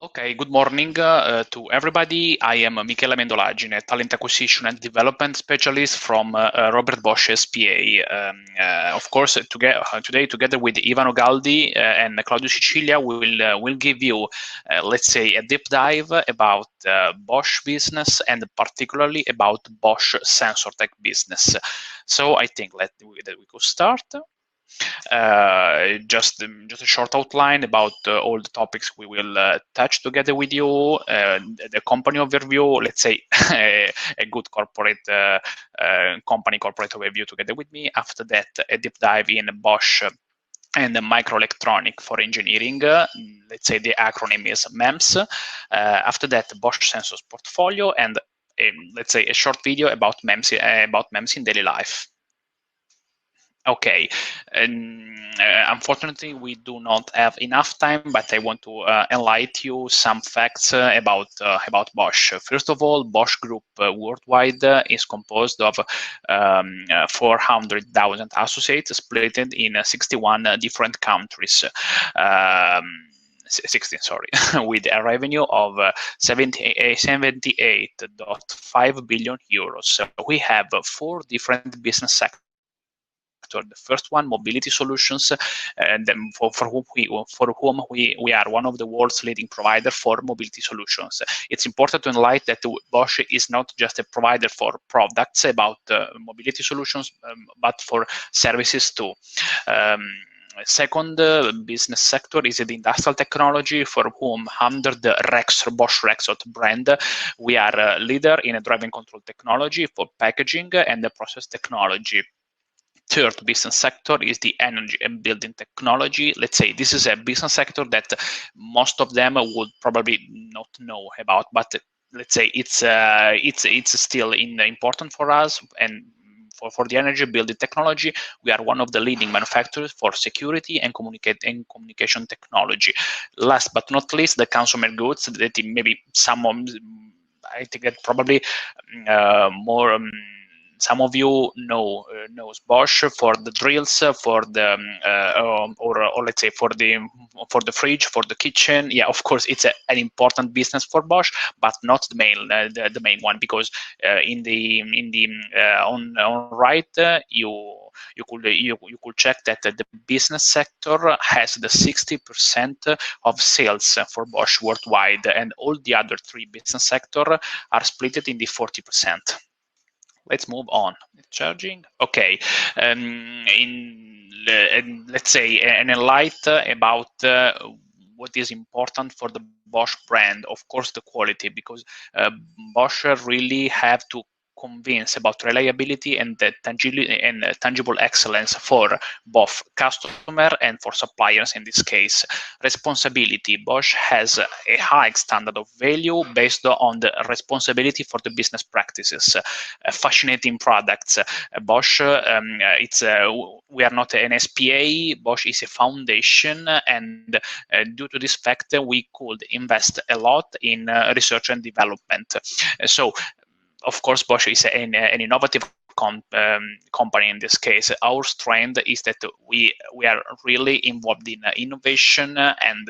Okay, good morning to everybody. I am Michele Mendolagine, Talent Acquisition and Development Specialist from Robert Bosch SPA. Of course, today, together with Ivan Ogaldi and Claudio Sicilia, we'll give you, let's say, a deep dive about Bosch business and particularly about Bosch Sensor Tech business. So I think that we could start. Just a short outline about all the topics we will touch together with you. The company overview, let's say a good corporate company corporate overview together with me. After that, a deep dive in Bosch and the microelectronic for engineering. Let's say the acronym is MEMS. After that, Bosch Sensors portfolio and let's say a short video about MEMS in daily life. Okay, unfortunately, we do not have enough time, but I want to enlighten you some facts about Bosch. First of all, Bosch Group worldwide is composed of 400,000 associates split in 61 different countries. 16, sorry, with a revenue of 78.5 billion euros. So we have 4 different business sectors. The first one, mobility solutions, and for whom we are one of the world's leading provider for mobility solutions. It's important to enlighten that Bosch is not just a provider for products about mobility solutions, but for services too. Second business sector is the industrial technology, for whom under the Bosch Rexroth brand, we are a leader in a driving control technology for packaging and the process technology. Third business sector is the energy and building technology. Let's say this is a business sector that most of them would probably not know about, but let's say it's still important for us. And for the energy building technology, we are one of the leading manufacturers for security and communication technology. Last but not least, the consumer goods that maybe I think that probably more. Some of you knows Bosch for the drills, for the or let's say for the fridge, for the kitchen. Yeah, of course, it's an important business for Bosch, but not the main one, because on right you could check that the business sector has the 60% of sales for Bosch worldwide, and all the other 3 business sector are split in the 40%. Let's move on. Charging. Okay. Let's say an enlighten about what is important for the Bosch brand. Of course, the quality, because Bosch really have to convince about reliability and the tangible excellence for both customer and for suppliers in this case. Responsibility. Bosch has a high standard of value based on the responsibility for the business practices. Fascinating products. Bosch, we are not an SPA. Bosch is a foundation, and due to this fact, we could invest a lot in research and development. So, of course, Bosch is an innovative company in this case. Our strength is that we are really involved in innovation, and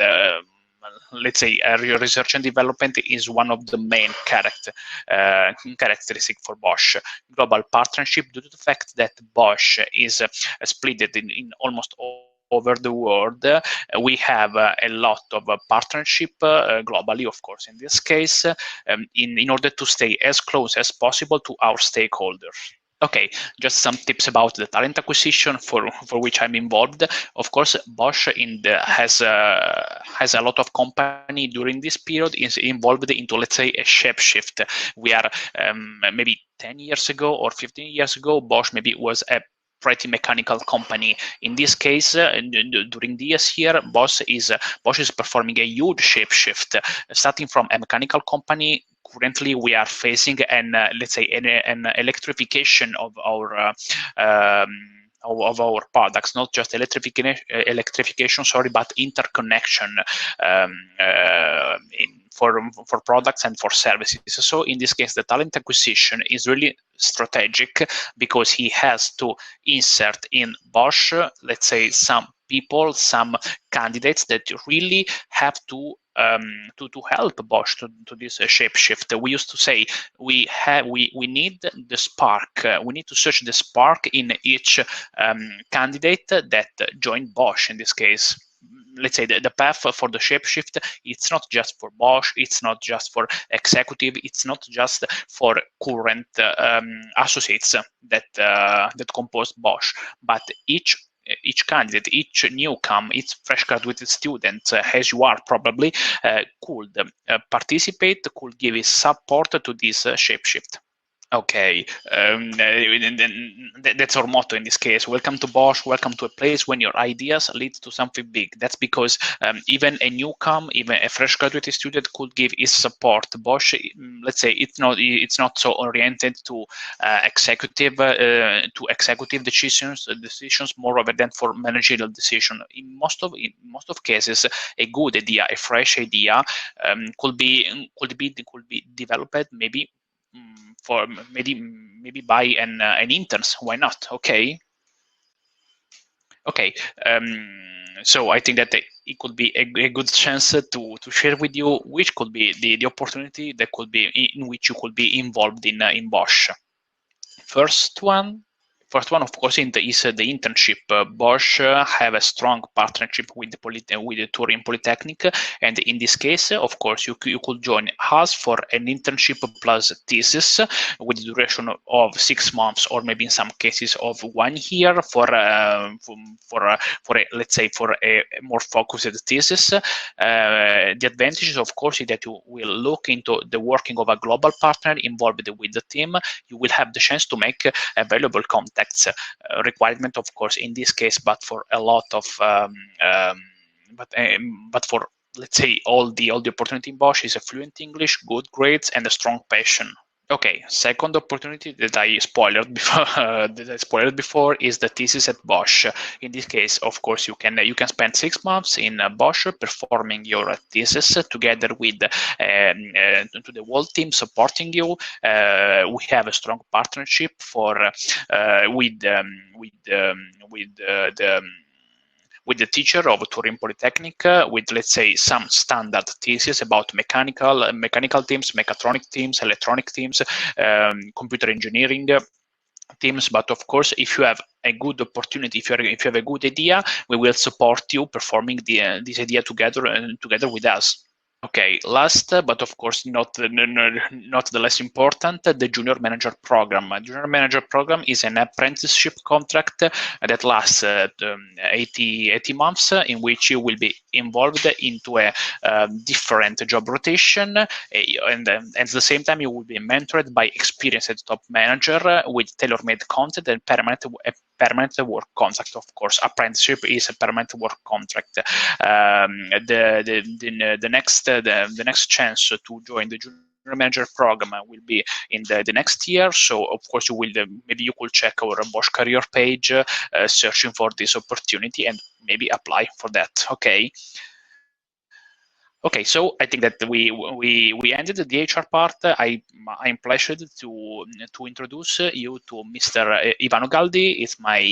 let's say research and development is one of the main characteristic for Bosch. Global partnership, due to the fact that Bosch is split in almost all over the world. We have a lot of partnership globally, of course, in this case, in order to stay as close as possible to our stakeholders. Okay, just some tips about the talent acquisition for which I'm involved. Of course, Bosch has a lot of company during this period is involved into, let's say, a shape shift. We are maybe 10 years ago or 15 years ago, Bosch maybe was a pretty mechanical company. In this case, during this year, Bosch is performing a huge shape shift, starting from a mechanical company. Currently, we are facing let's say an electrification of our products, not just electrification, sorry, but interconnection for products and for services. So in this case, the talent acquisition is really strategic, because he has to insert in Bosch, let's say, some people, some candidates that really have to to help Bosch to this shape shift. We used to say we need the spark. We need to search the spark in each candidate that joined Bosch in this case. Let's say the path for the shapeshift, it's not just for Bosch, it's not just for executive, it's not just for current associates that compose Bosch, but each candidate, each newcomer, each fresh graduated student, as you are probably, could participate, could give his support to this shapeshift. Okay, that's our motto in this case. Welcome to Bosch, welcome to a place when your ideas lead to something big. That's because even a newcomer, even a fresh graduate student could give his support. Bosch, let's say, it's not so oriented to executive decisions more rather than for managerial decision. In most of cases, a good idea, a fresh idea, could be developed maybe for maybe by an interns. Why not? Okay. So I think that it could be a good chance to share with you which could be the opportunity that could be in which you could be involved in Bosch. First one, of course, is the internship. Bosch have a strong partnership with the Turin Polytechnic, and in this case, of course, you could join us for an internship plus thesis with the duration of 6 months, or maybe in some cases of 1 year for let's say for a more focused thesis. The advantages, of course, is that you will look into the working of a global partner involved with the team. You will have the chance to make valuable contacts. Requirement, of course, in this case, but for a lot of but for, let's say, all the opportunity in Bosch is a fluent English, good grades, and a strong passion. Okay, second opportunity that I spoiled before is the thesis at Bosch. In this case, of course, you can spend 6 months in Bosch performing your thesis together with to the whole team supporting you. We have a strong partnership with the teacher of Turin Polytechnic, with, let's say, some standard thesis about mechanical teams, mechatronic teams, electronic teams, computer engineering teams. But of course, if you have a good opportunity, if you have a good idea, we will support you performing this idea together with us. Okay, last, but of course not the less important, the Junior Manager Program. Junior Manager Program is an apprenticeship contract that lasts 80 months, in which you will be involved into a different job rotation, and at the same time you will be mentored by experienced top manager with tailor-made content and permanent work contract. Of course, apprenticeship is a permanent work contract. The next chance to join the Junior Manager Program will be in the next year. So of course you will maybe you could check our Bosch career page, searching for this opportunity, and maybe apply for that. Okay. Okay, so I think that we ended the HR part. I'm pleased to introduce you to Mr. Ivano Galdi. It's my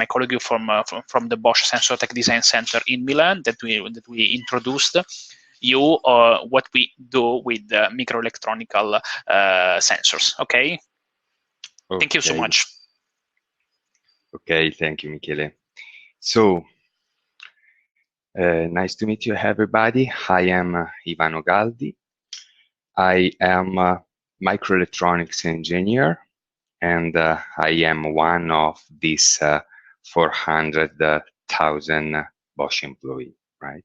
colleague from the Bosch Sensor Tech Design Center in Milan that we introduced you what we do with microelectronical sensors. Okay? Thank you so much. Okay, thank you, Michele. So. Nice to meet you, everybody. I am Ivano Galdi. I am a microelectronics engineer, and I am one of these 400,000 Bosch employees, right?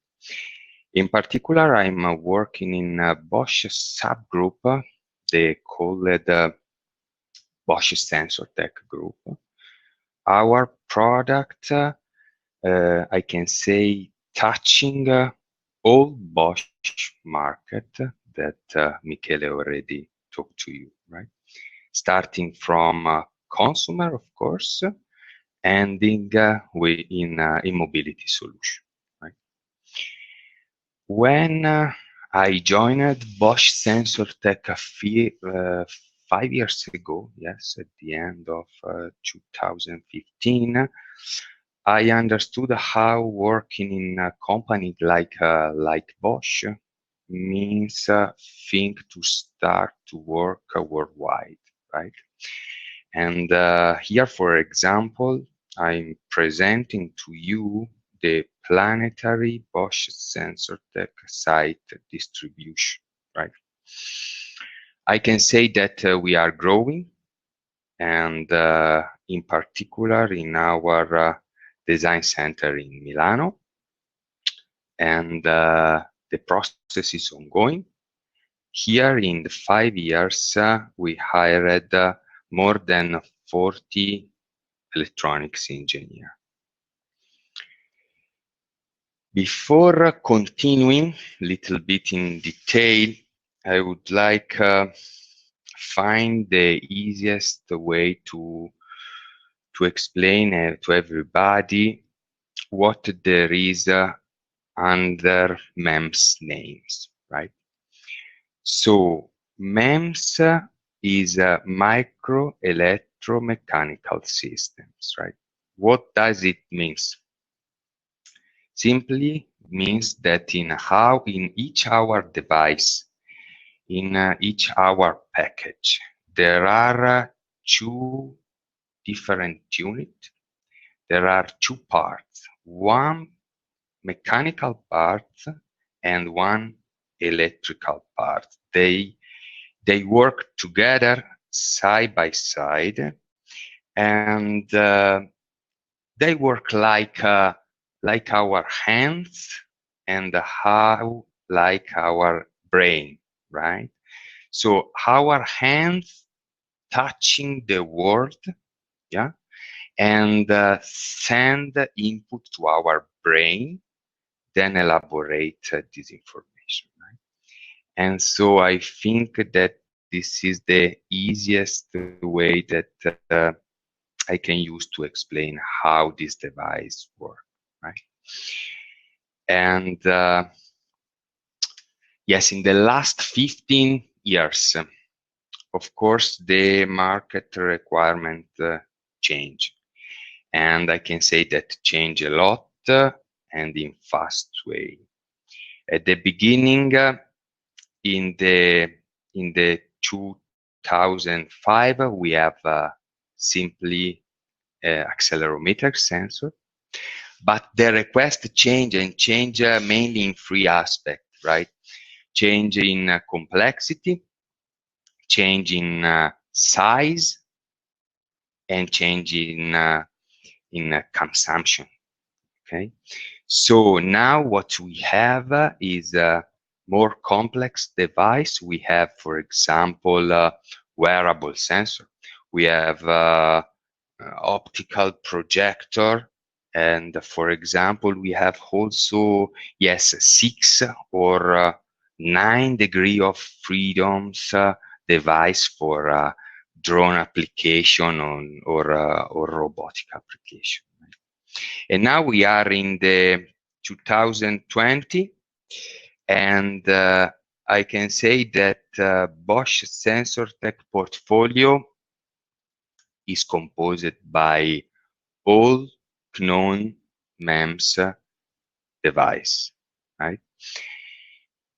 In particular, I'm working in a Bosch subgroup. They call it Bosch Sensor Tech Group. Our product, I can say, touching all Bosch market that Michele already talked to you, right? Starting from consumer, of course, ending in mobility solution, right? When I joined Bosch Sensor Tech 5 years ago, yes, at the end of 2015, I understood how working in a company like Bosch means think to start to work worldwide, right? And here, for example, I'm presenting to you the planetary Bosch sensor tech site distribution, right? I can say that we are growing, and in particular in our design center in Milano, and the process is ongoing. Here in the 5 years, we hired more than 40 electronics engineers. Before continuing a little bit in detail, I would like find the easiest way to explain to everybody what there is under MEMS names, right? So MEMS is micro electromechanical systems, right? What does it mean? Simply means that in each our device, in each our package, there are two different units. There are two parts, one mechanical part and one electrical part. They work together side by side, and they work like our hands and how like our brain, right? So our hands touching the world, yeah, and send input to our brain, then elaborate this information, right? And so I think that this is the easiest way that I can use to explain how this device works, right? And yes, in the last 15 years, of course, the market requirement change. And I can say that change a lot and in fast way. At the beginning, in the 2005, we have simply accelerometer sensor, but the request change and change mainly in three aspects, right? Change in complexity, change in size, and change in consumption. Okay, so now what we have is a more complex device. We have, for example, wearable sensor. We have optical projector, and for example, we have also, yes, 6 or 9 degree of freedoms device for drone application or robotic application. And now we are in the 2020, and I can say that Bosch sensor tech portfolio is composed by all known MEMS device, right?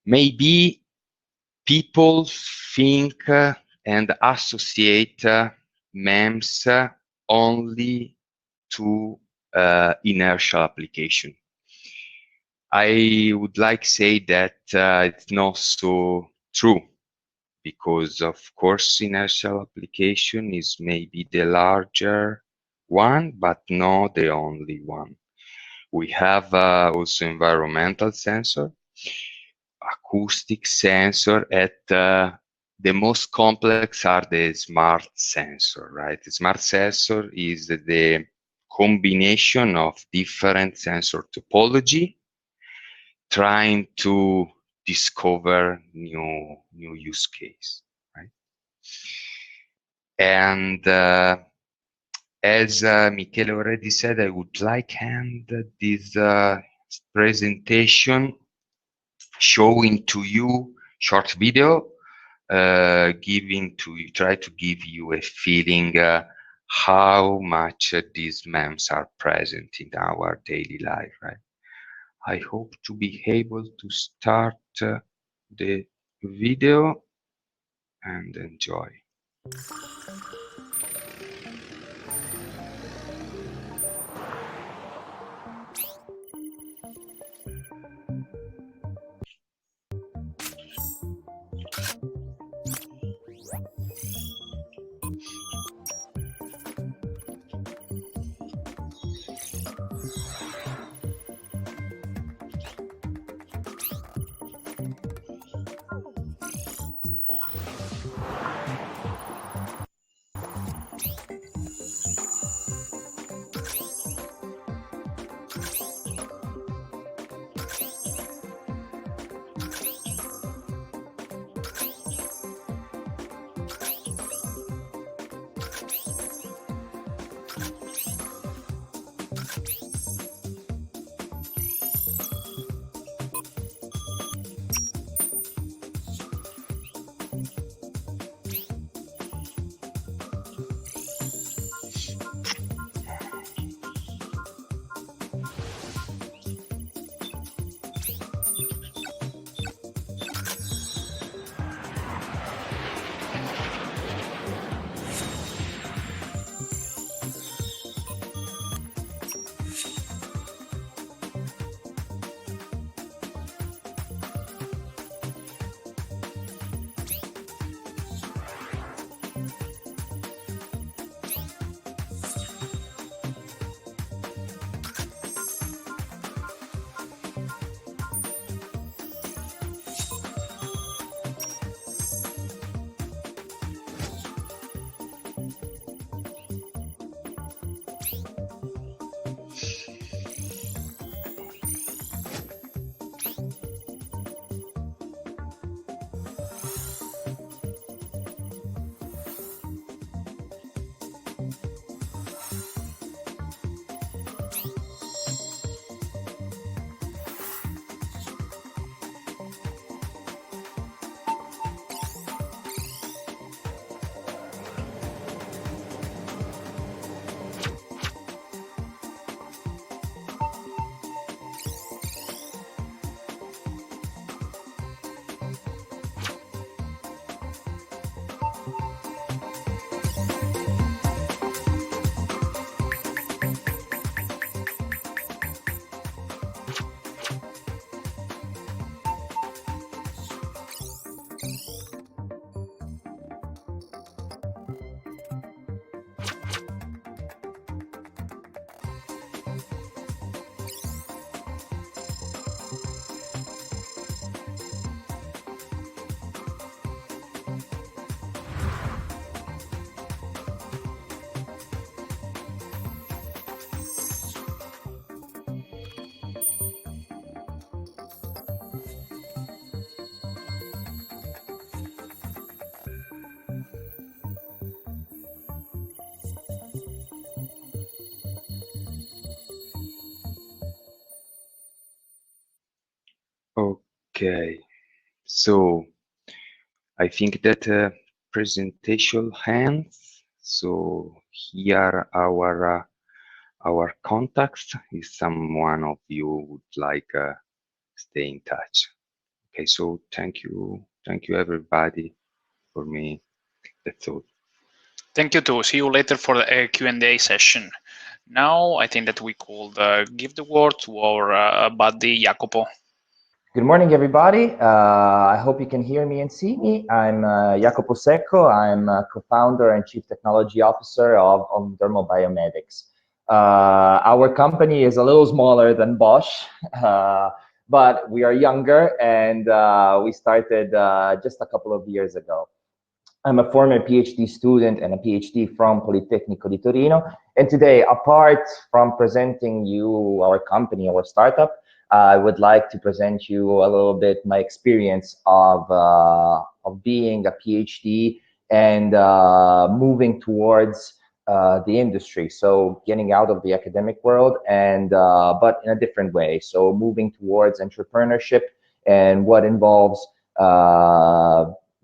Maybe people think and associate MEMS only to inertial application. I would like say that it's not so true, because of course inertial application is maybe the larger one, but not the only one. We have also environmental sensor, acoustic sensor, at the most complex are the smart sensor, right? The smart sensor is the combination of different sensor topology, trying to discover new use case, right? And as Michele already said, I would like end this presentation showing to you short video, try to give you a feeling how much these memes are present in our daily life, right? I hope to be able to start the video and enjoy. Okay, so I think that presentation ends. So here our contacts if someone of you would like stay in touch. Okay, so thank you everybody for me. That's all. Thank you too. See you later for the Q&A session. Now I think that we could give the word to our buddy Jacopo. Good morning, everybody. I hope you can hear me and see me. I'm Jacopo Secco. I'm co-founder and chief technology officer of Dermal Biomedics. Our company is a little smaller than Bosch, but we are younger, and we started just a couple of years ago. I'm a former PhD student and a PhD from Politecnico di Torino. And today, apart from presenting you our company, our startup, I would like to present you a little bit my experience of being a PhD and moving towards the industry. So getting out of the academic world and but in a different way. So moving towards entrepreneurship and what involves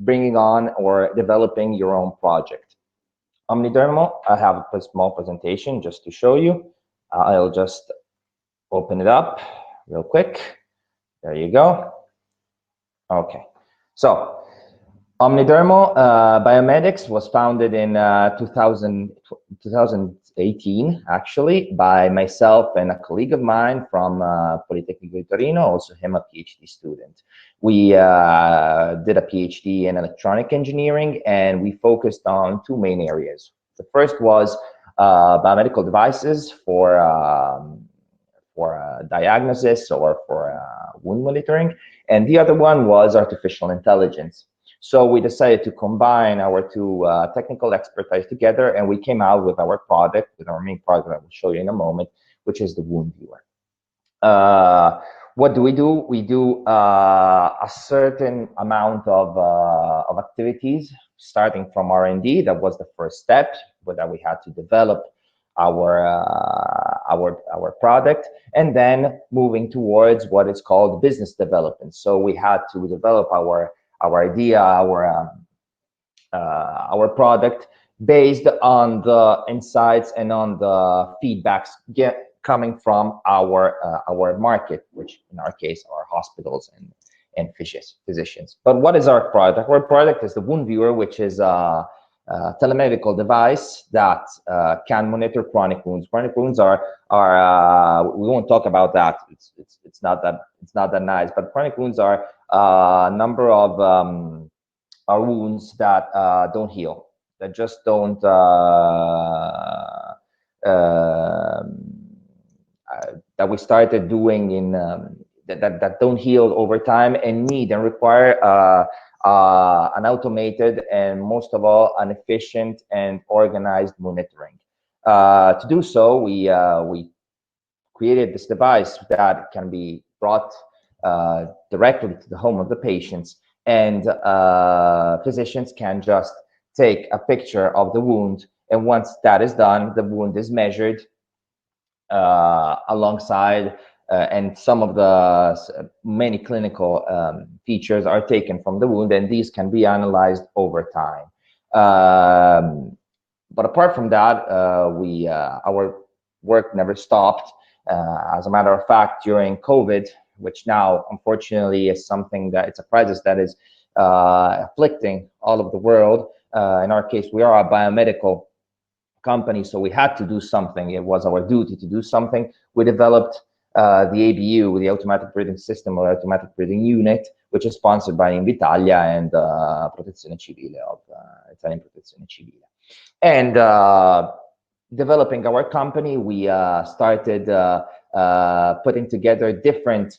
bringing on or developing your own project. Omnidermal, I have a small presentation just to show you. I'll just open it up real quick. There you go. Okay, so Omnidermal Biomedics was founded in 2018, actually, by myself and a colleague of mine from Politecnico di Torino, also him a PhD student. We did a PhD in electronic engineering, and we focused on two main areas. The first was biomedical devices for diagnosis or for wound monitoring, and the other one was artificial intelligence. So we decided to combine our two technical expertise together, and we came out with our product, with our main product I will show you in a moment, which is the wound viewer. What do? We do a certain amount of activities, starting from R&D. That was the first step, that we had to develop our product, and then moving towards what is called business development. So we had to develop our idea, our product based on the insights and on the feedbacks coming from our market, which in our case are hospitals and physicians. But what is our product? Our product is the wound viewer, which is a telemedical device that can monitor chronic wounds. Chronic wounds are we won't talk about that. It's not that nice. But chronic wounds are a number of wounds that don't heal, that just don't that we started doing in that don't heal over time and need and require an automated and most of all an efficient and organized monitoring. To do so, we created this device that can be brought directly to the home of the patients, and physicians can just take a picture of the wound, and once that is done, the wound is measured alongside and some of the many clinical features are taken from the wound, and these can be analyzed over time. But apart from that, our work never stopped. As a matter of fact, during COVID, which now unfortunately is something that it's a crisis that is afflicting all of the world. In our case, we are a biomedical company, so we had to do something. It was our duty to do something. We developed the ABU, the automatic breathing system or automatic breathing unit, which is sponsored by Invitalia and Protezione Civile of Italian Protezione Civile. And developing our company, we started putting together different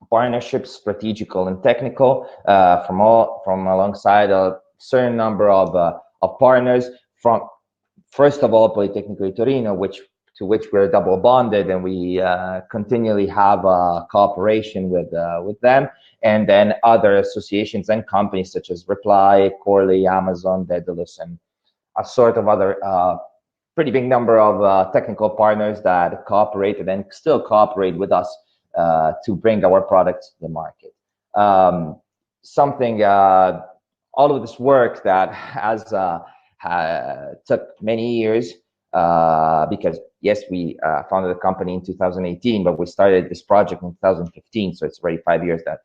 partnerships, strategical and technical, from alongside a certain number of partners. From first of all, Politecnico di Torino, to which we're double bonded, and we continually have a cooperation with them, and then other associations and companies such as Reply, Corley, Amazon, Daedalus, and a sort of other pretty big number of technical partners that cooperated and still cooperate with us to bring our products to the market. All of this work that has took many years, because yes, we founded the company in 2018, but we started this project in 2015, so it's already 5 years that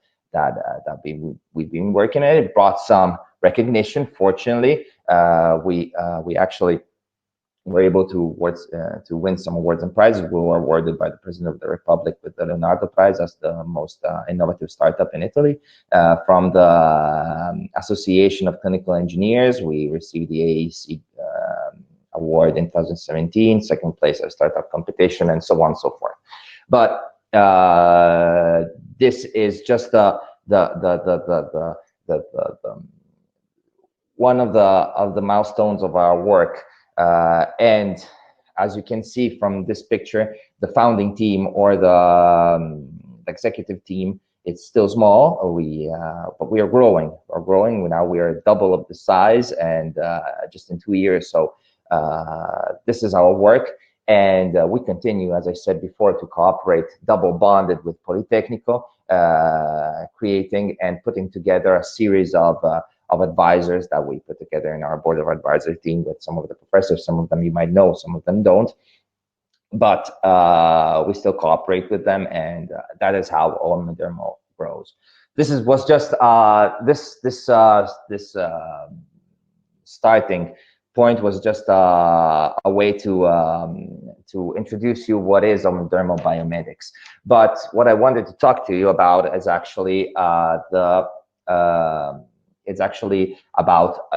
we've been working at it. It brought some recognition. Fortunately, we actually were able to win some awards and prizes. We were awarded by the President of the Republic with the Leonardo Prize as the most innovative startup in Italy. From the Association of Clinical Engineers, we received the AAC award in 2017, second place at a startup competition, and so on and so forth. But this is just one of the milestones of our work. And as you can see from this picture, the founding team or the executive team, it's still small. But we are growing. We're growing. Now we are double of the size, and just in 2 years. So this is our work, and we continue, as I said before, to cooperate, double bonded with Politecnico, creating and putting together a series of of advisors that we put together in our board of advisors team with some of the professors. Some of them you might know, some of them don't, but we still cooperate with them, and that is how Omnidermo grows. This was just this starting point was just a way to introduce you what is Omnidermo Biomedics. But what I wanted to talk to you about is actually it's actually about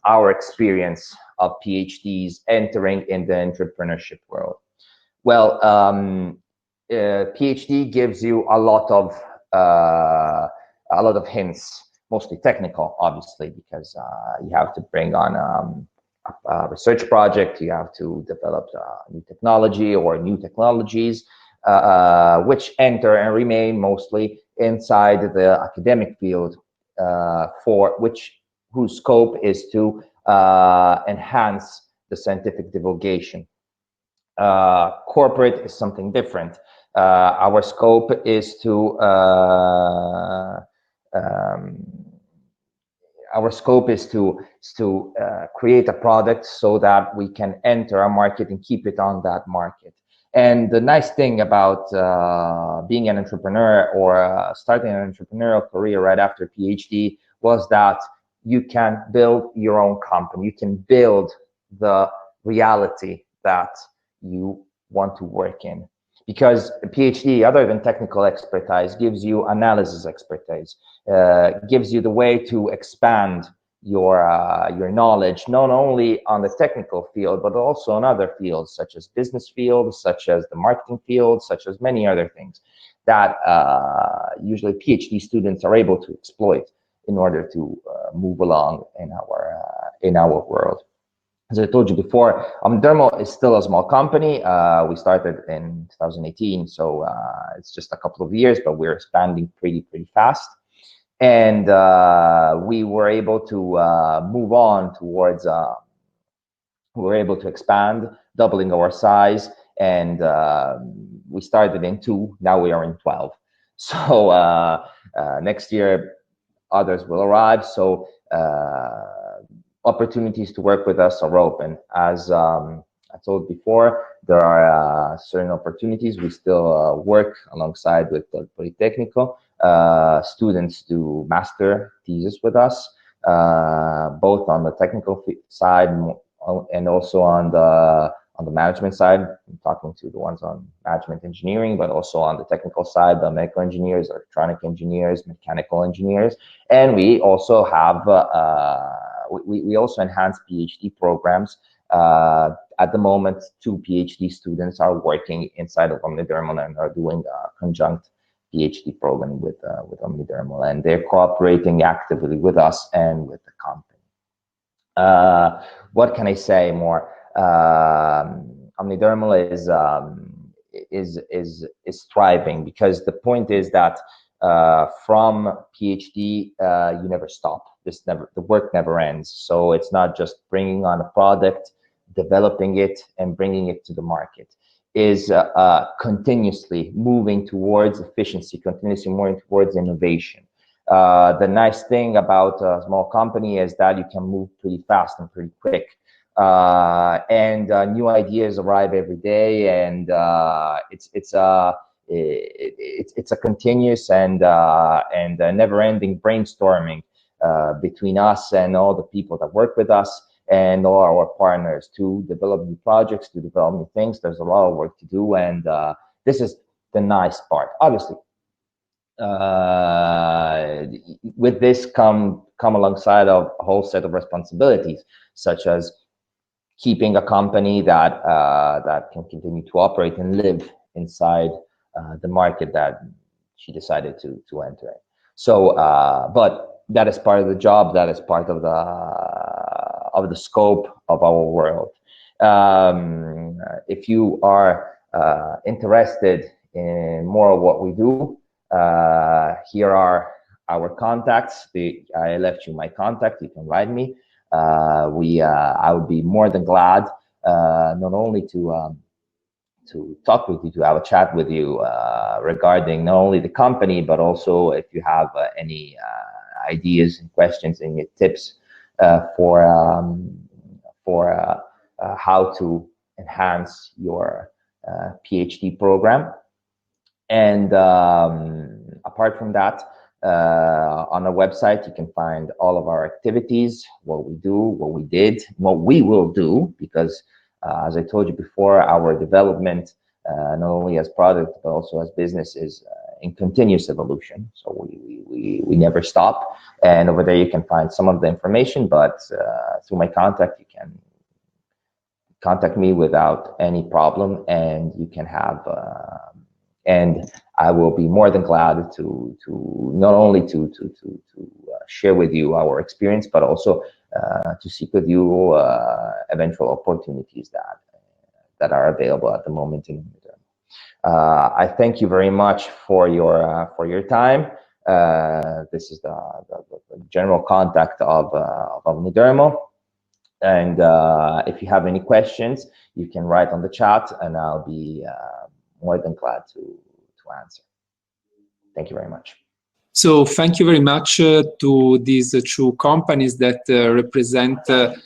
our experience of PhDs entering in the entrepreneurship world. Well, PhD gives you a lot of hints, mostly technical, obviously, because you have to bring on a research project, you have to develop new technology or new technologies, which enter and remain mostly inside the academic field, whose scope is to enhance the scientific divulgation. Corporate is something different. Our scope is to create a product so that we can enter a market and keep it on that market. And the nice thing about being an entrepreneur or starting an entrepreneurial career right after PhD was that you can build your own company. You can build the reality that you want to work in, because a PhD, other than technical expertise, gives you analysis expertise, gives you the way to expand your knowledge, not only on the technical field, but also on other fields, such as business fields, such as the marketing field, such as many other things that usually PhD students are able to exploit in order to move along in our world. As I told you before, Omnidermo is still a small company. We started in 2018, so it's just a couple of years, but we're expanding pretty fast. And we were able to move on towards, we were able to expand, doubling our size, and we started in 2, now we are in 12. So next year, others will arrive. So opportunities to work with us are open. As I told before, there are certain opportunities. We still work alongside with the PoliTecnico. Students do master thesis with us, both on the technical side and also on the management side. I'm talking to the ones on management engineering, but also on the technical side, the medical engineers, electronic engineers, mechanical engineers, and we also have we also enhance PhD programs. At the moment, 2 PhD students are working inside of Omnidermo and are doing a conjunct PhD program with Omnidermo, and they're cooperating actively with us and with the company. What can I say more? Omnidermo is thriving, because the point is that from PhD you never stop. The work never ends. So it's not just bringing on a product, developing it, and bringing it to the market. Is continuously moving towards efficiency, continuously moving towards innovation. The nice thing about a small company is that you can move pretty fast and pretty quick, and new ideas arrive every day, and it's a continuous and never-ending brainstorming between us and all the people that work with us and all our partners to develop new projects, to develop new things. There's a lot of work to do, and this is the nice part. Obviously, with this come alongside of a whole set of responsibilities, such as keeping a company that can continue to operate and live inside the market that she decided to enter in. So, but that is part of the job. That is part of the scope of our world. If you are interested in more of what we do, here are our contacts. I left you my contact. You can write me. I would be more than glad not only to talk with you, to have a chat with you regarding not only the company, but also if you have any ideas and questions and your tips for how to enhance your PhD program. And apart from that, on our website, you can find all of our activities, what we do, what we did, what we will do, because as I told you before, our development, not only as product, but also as business, is in continuous evolution. So we never stop. And over there, you can find some of the information, but through my contact, you can contact me without any problem, and you can have and I will be more than glad to not only to share with you our experience, but also to seek with you eventual opportunities that are available at the moment in Unidermo. I thank you very much for your time. This is the general contact of Unidermo. And if you have any questions, you can write on the chat, and I'll be more than glad to answer. Thank you very much. So thank you very much to these two companies that represent after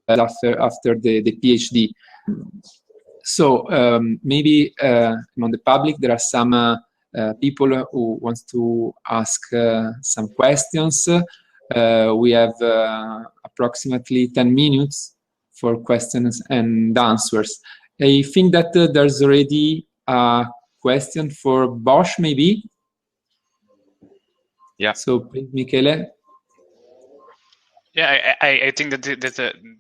the PhD. So maybe among the public, there are some people who want to ask some questions. We have approximately 10 minutes for questions and answers. I think that there's already a question for Bosch, maybe. Yeah. So please, Michele. Yeah, I think that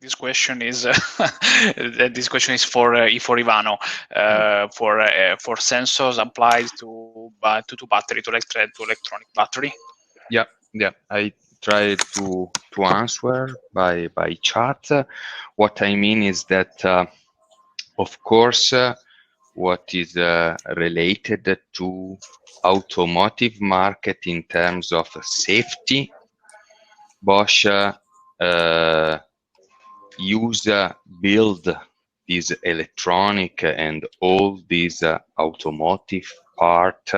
this question is this question is for Ivano, for sensors applied to battery, to electronic battery. Yeah. I try to answer by chat. What I mean is that, of course, what is related to automotive market in terms of safety, Bosch build this electronic and all these automotive part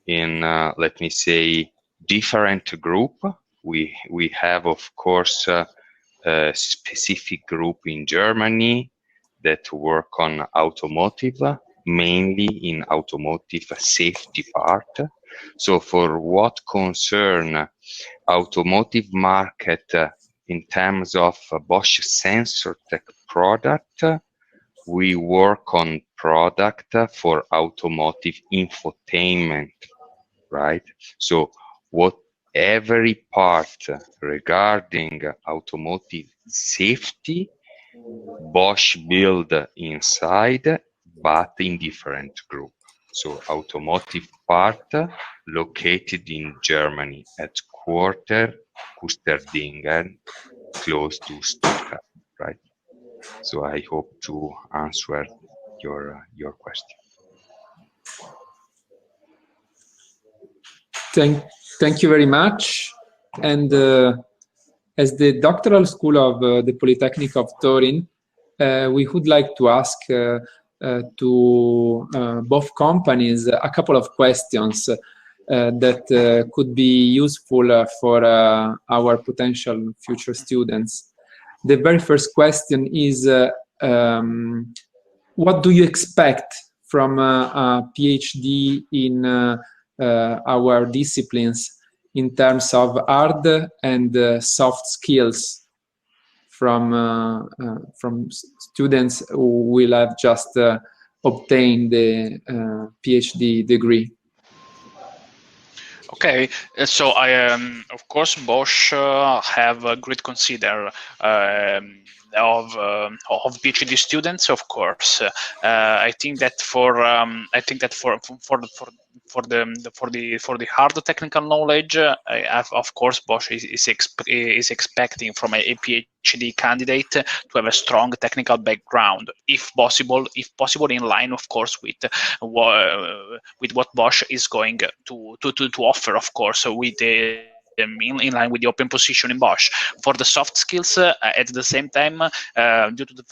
in let me say different group. We have, of course, a specific group in Germany that work on automotive, mainly in automotive safety part. So for what concern automotive market in terms of Bosch sensor tech product, we work on product for automotive infotainment, right? So what every part regarding automotive safety, Bosch build inside, but in different group. So automotive part located in Germany at Kusterdingen, close to Stuttgart, right? So I hope to answer your question. Thank you very much. And as the doctoral school of the Polytechnic of Turin, we would like to ask to both companies a couple of questions that could be useful for our potential future students. The very first question is, what do you expect from a PhD in our disciplines in terms of hard and soft skills from students who will have just obtained the PhD degree? Okay, so I of course Bosch have a great consider of PhD students. Of course, I think that for the hard technical knowledge, of course Bosch is expecting from a PhD candidate to have a strong technical background, if possible in line, of course, with what Bosch is going to offer, of course, with the in line with the open position in Bosch. For the soft skills, at the same time, due to the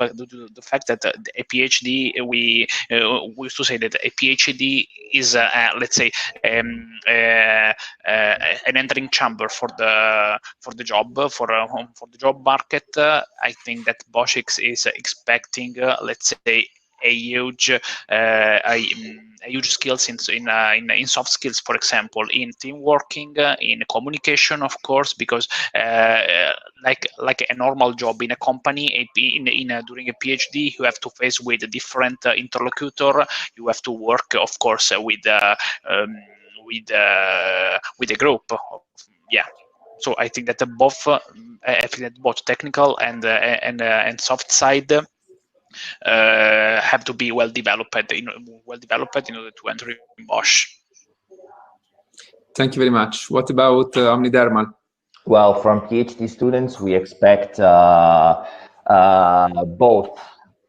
fact that a PhD, we used to say that a PhD is, let's say, an entering chamber for the job for the job market. I think that Bosch is expecting, let's say, a huge skills in soft skills, for example, in team working, in communication, of course, because like a normal job in a company, during a PhD, you have to face with a different interlocutor. You have to work, of course, with a group. Yeah. So I think that both technical and soft side have to be well developed in order to enter in Bosch. Thank you very much. What about Omnidermal? Well, from PhD students, we expect both.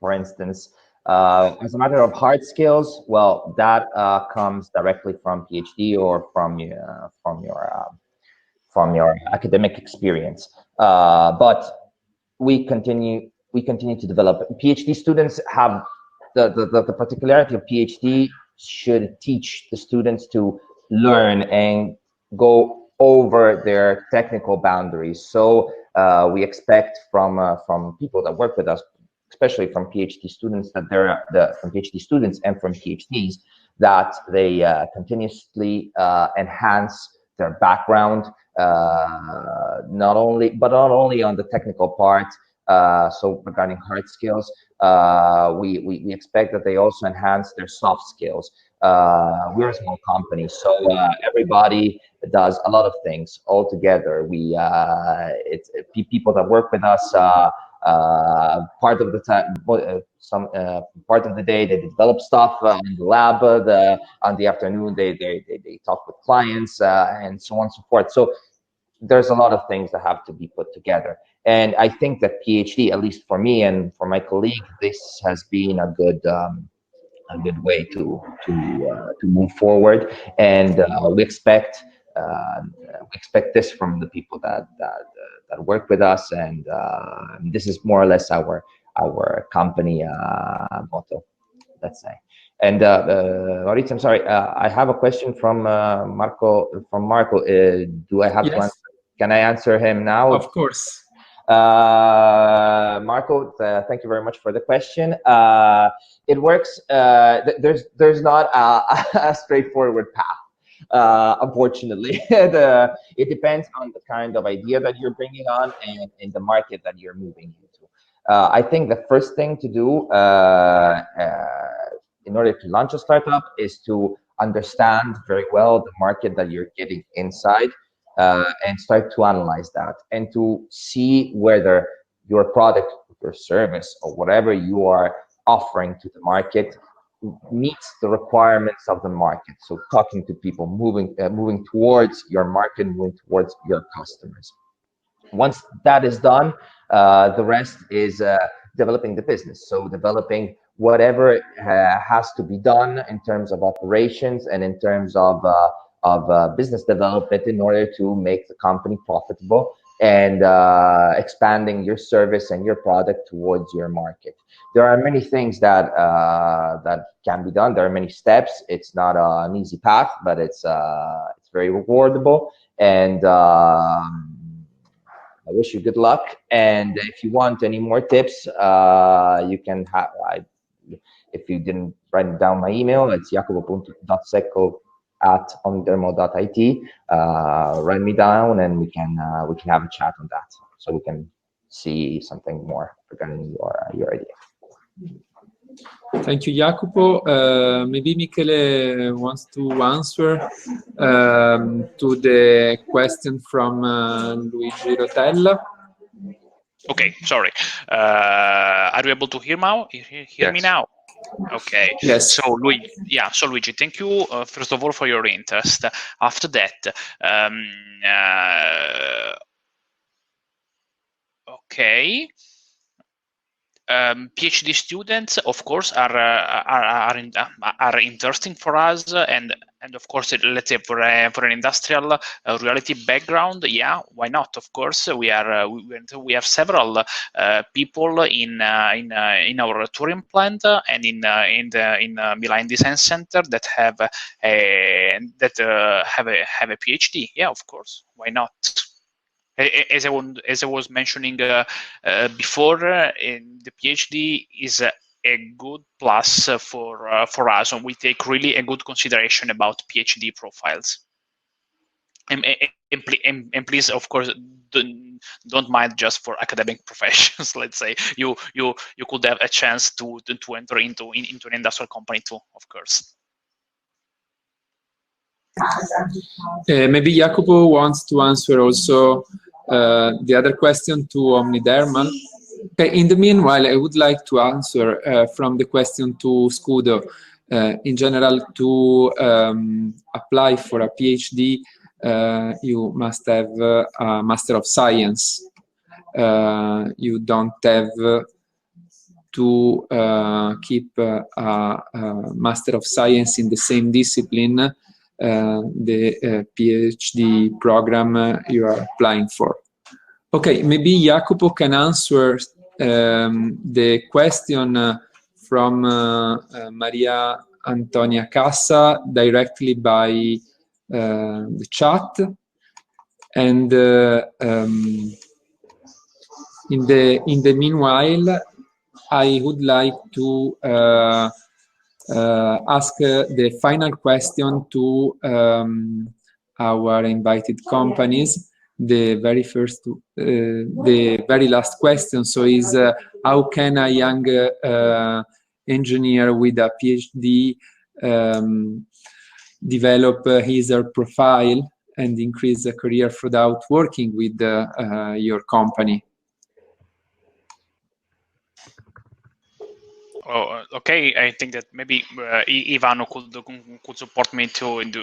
For instance, as a matter of hard skills, well, that comes directly from PhD or from your academic experience. But we continue to develop. PhD students have the particularity of PhD should teach the students to learn and go over their technical boundaries. So we expect from people that work with us, especially from PhD students, that from PhD students and from PhDs, that they continuously enhance their background, not only on the technical part. So regarding hard skills, we expect that they also enhance their soft skills. We're a small company, so everybody does a lot of things all together. It's people that work with us. Part of the time, part of the day they develop stuff in the lab. On the afternoon they talk with clients and so on and so forth. So there's a lot of things that have to be put together. And I think that PhD, at least for me and for my colleague, this has been a good way to move forward. And we expect this from the people that work with us. And this is more or less our company motto, let's say. And Maurizio, I'm sorry, I have a question from Marco. Do I have to answer? Can I answer him now? Of course. Marco, thank you very much for the question. It works. There's not a straightforward path. Unfortunately, it depends on the kind of idea that you're bringing on and in the market that you're moving into. I think the first thing to do in order to launch a startup is to understand very well the market that you're getting inside. And start to analyze that and to see whether your product, your service, or whatever you are offering to the market meets the requirements of the market. So talking to people, moving towards your market, moving towards your customers. Once that is done, the rest is developing the business. So developing whatever has to be done in terms of operations and in terms of business development in order to make the company profitable and expanding your service and your product towards your market. There are many things that can be done. There are many steps. It's not an easy path, but it's very rewardable. And I wish you good luck. And if you want any more tips, you can have. If you didn't write down my email, it's jacopo.secco@omnidermal.it. Write me down, and we can have a chat on that, so we can see something more regarding your idea. Thank you, Jacopo. Maybe Michele wants to answer to the question from Luigi Rotella. Okay, sorry. Are you able to hear now? Hear me now? Okay. Yes. So Luigi, thank you first of all for your interest. After that, okay. PhD students, of course, are interesting for us, and of course, let's say for an industrial reality background, yeah, why not? Of course, we have several people in our touring plant and in Milan Design Center that have a PhD. Yeah, of course, why not? As I was mentioning before, the PhD is a good plus for us, and we take really a good consideration about PhD profiles. And please, of course, don't mind just for academic professions. Let's say you could have a chance to enter into an industrial company too, of course. Maybe Jacopo wants to answer also the other question to Omniderma. Okay, in the meanwhile, I would like to answer from the question to Scudo. In general, to apply for a PhD, you must have a Master of Science. You don't have to keep a Master of Science in the same discipline, the PhD program you are applying for. Okay, maybe Jacopo can answer the question from Maria Antonia Casa directly by the chat. And in the meanwhile, I would like to ask the final question to our invited companies. The very last question. So is how can a young engineer with a PhD develop his or her profile and increase a career without working with your company? Oh, okay. I think that maybe Ivano could support me too in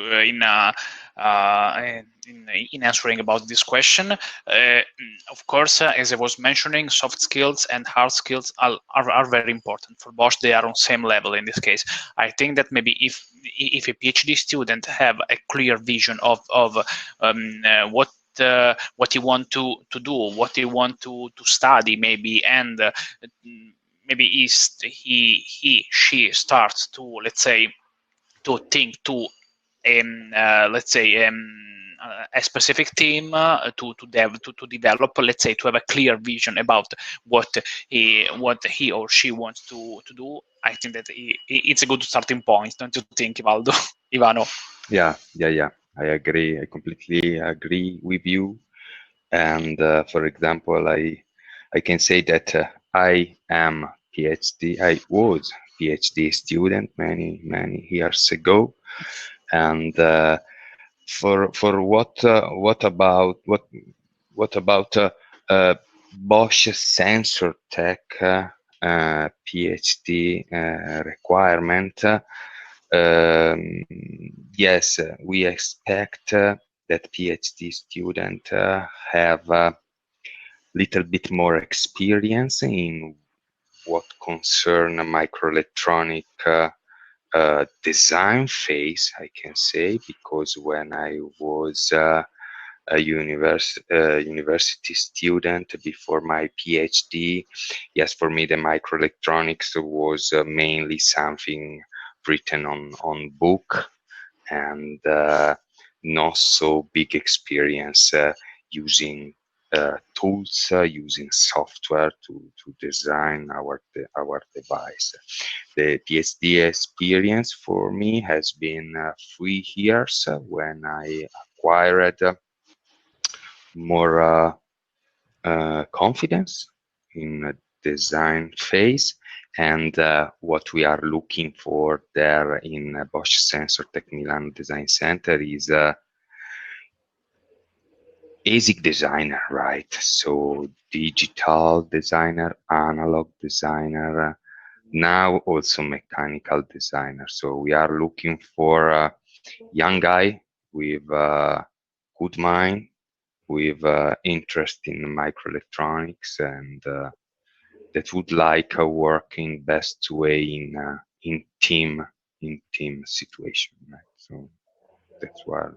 answering about this question. Of course, as I was mentioning, soft skills and hard skills are very important for Bosch. They are on same level in this case. I think that maybe if a PhD student have a clear vision of what he want to do, what he want to study, maybe, and maybe she starts to, let's say, to think to let's say a specific team to develop, let's say, to have a clear vision about what he or she wants to do. I think that it's a good starting point, don't you think, Ivano? Yeah. I agree. I completely agree with you. And for example, I can say that I was PhD student many years ago, and for what about Bosch sensor tech PhD requirement? Yes, we expect that PhD student have a little bit more experience in what concern microelectronic design phase, I can say, because when I was a university student before my PhD, yes, for me the microelectronics was mainly something written on book, and not so big experience using tools, using software to design our device. The PhD experience for me has been 3 years when I acquired more confidence in design phase, and what we are looking for there in Bosch Sensor Tech Milan Design Center is ASIC designer, right? So digital designer, analog designer, now also mechanical designer. So we are looking for a young guy with good mind, with interest in microelectronics and that would like a working best way in team situation, right? So that's what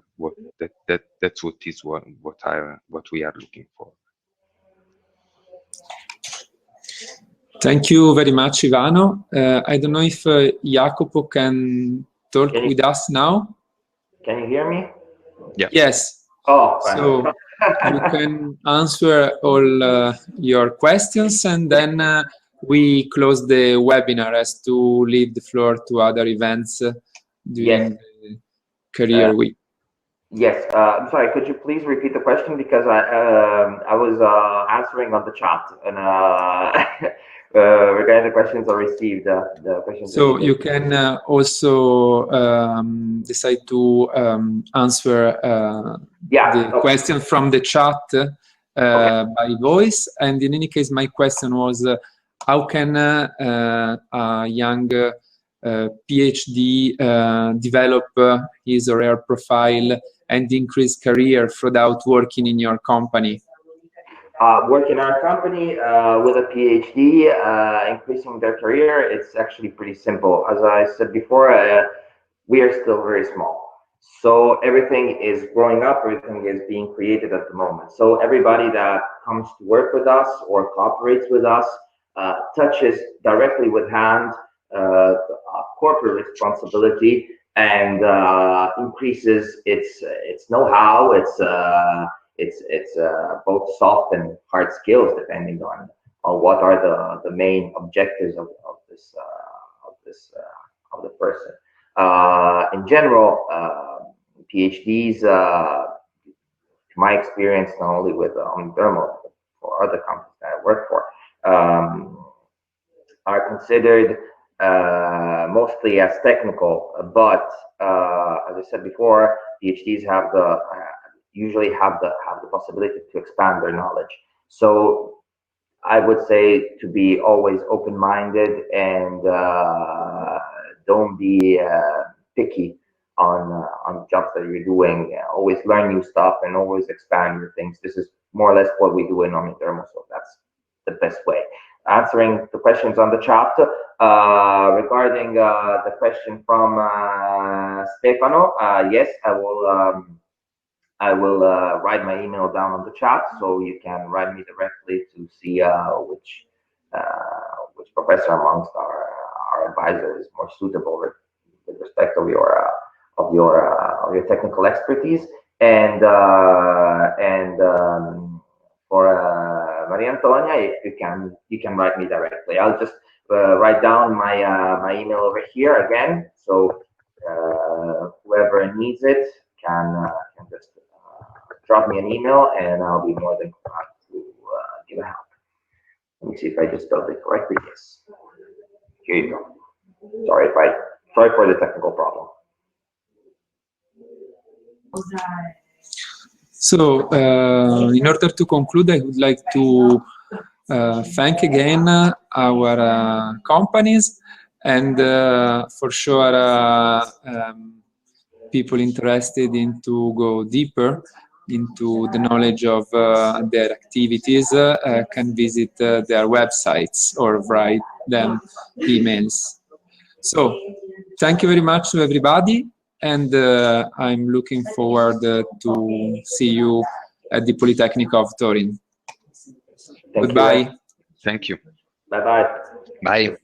we are looking for. Thank you very much, Ivano. I don't know if Jacopo can talk with us now. Can you hear me? Yeah. Yes. Oh, so you can answer all your questions, and then we close the webinar as to leave the floor to other events during the career week. Yes, I'm sorry, could you please repeat the question, because I was answering on the chat, and regarding the questions I received, the questions. So you can also decide to answer the question from the chat by voice. And in any case, my question was, how can a young PhD develop his or her profile and increase career without working in your company? Work in our company with a PhD, increasing their career, it's actually pretty simple. As I said before, we are still very small. So everything is growing up, everything is being created at the moment. So everybody that comes to work with us or cooperates with us touches directly with hand corporate responsibility, and increases its know-how, it's both soft and hard skills, depending on what are the main objectives of the person. In general, PhDs, my experience, not only with Thermo, but for other companies that I work for, are considered mostly as technical, but as I said before, PhDs usually have the possibility to expand their knowledge. So I would say to be always open-minded, and don't be picky on jobs that you're doing. Always learn new stuff and always expand your things. This is more or less what we do in Thermo, so that's the best way. Answering the questions on the chat, regarding the question from Stefano, yes, I will write my email down on the chat, so you can write me directly to see which professor amongst our advisors is more suitable with respect of your technical expertise. And for Maria Antonia, if you can write me directly. I'll just write down my email over here again, so whoever needs it can just drop me an email, and I'll be more than glad to give a help. Let me see if I just spelled it correctly. Yes. Here you go. Sorry for the technical problem. So, in order to conclude, I would like to thank again our companies, and for sure people interested in to go deeper into the knowledge of their activities can visit their websites or write them emails. So, thank you very much to everybody, and I'm looking forward to see you at the Polytechnic of Turin. Goodbye. Thank you. Bye-bye. Bye.